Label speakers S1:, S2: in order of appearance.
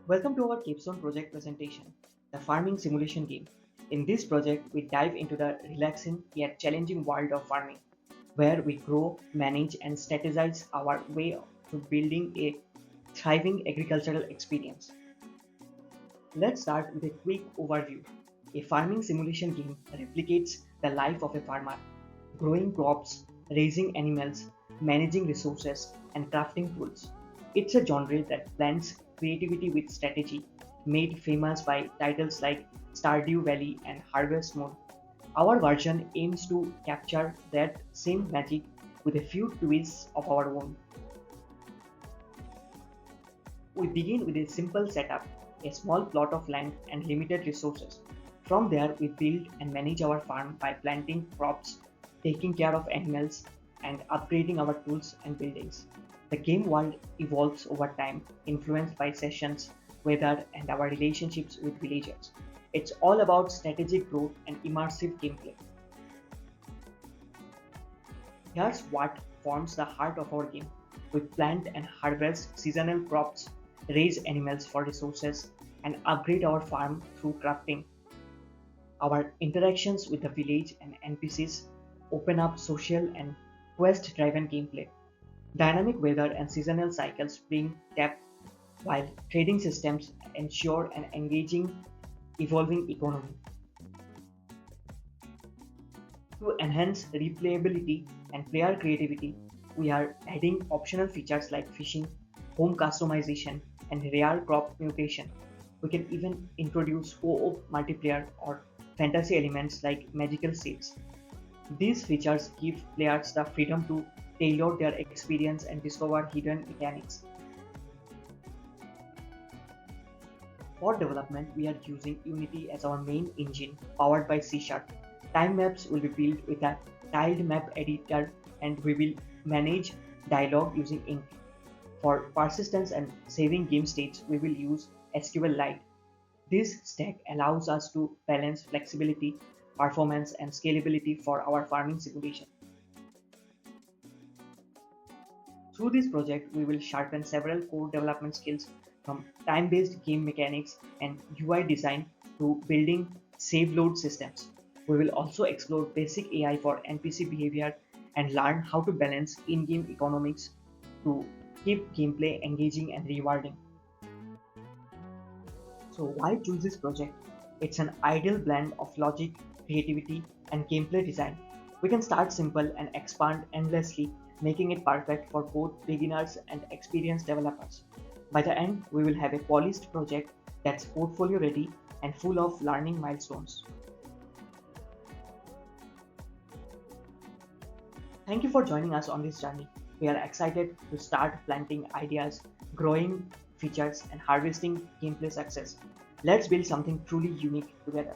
S1: Welcome to our Capstone project presentation, the farming simulation game. In this project, we dive into the relaxing yet challenging world of farming, where we grow, manage, and strategize our way to building a thriving agricultural experience. Let's start with a quick overview. A farming simulation game replicates the life of a farmer, growing crops, raising animals, managing resources, and crafting tools. It's a genre that blends creativity with strategy, made famous by titles like Stardew Valley and Harvest Moon. Our version aims to capture that same magic with a few twists of our own. We begin with a simple setup, a small plot of land and limited resources. From there, we build and manage our farm by planting crops, taking care of animals, and upgrading our tools and buildings. The game world evolves over time, influenced by sessions, weather, and our relationships with villagers. It's all about strategic growth and immersive gameplay. Here's what forms the heart of our game. We plant and harvest seasonal crops, raise animals for resources, and upgrade our farm through crafting. Our interactions with the village and NPCs open up social and quest driven gameplay. Dynamic weather and seasonal cycles bring depth, while trading systems ensure an engaging, evolving economy. To enhance replayability and player creativity, we are adding optional features like fishing, home customization, and rare crop mutation. We can even introduce co-op multiplayer or fantasy elements like magical seeds. These features give players the freedom to tailor their experience and discover hidden mechanics. For development, we are using Unity as our main engine powered by C Sharp. Time maps will be built with a tiled map editor and we will manage dialogue using ink. For persistence and saving game states, we will use SQLite. This stack allows us to balance flexibility, performance, and scalability for our farming simulation. Through this project, we will sharpen several core development skills from time-based game mechanics and UI design to building save load systems. We will also explore basic AI for NPC behavior and learn how to balance in-game economics to keep gameplay engaging and rewarding. So why choose this project? It's an ideal blend of logic, creativity, and gameplay design. We can start simple and expand endlessly, making it perfect for both beginners and experienced developers. By the end, we will have a polished project that's portfolio ready and full of learning milestones. Thank you for joining us on this journey. We are excited to start planting ideas, growing features, and harvesting gameplay success. Let's build something truly unique together.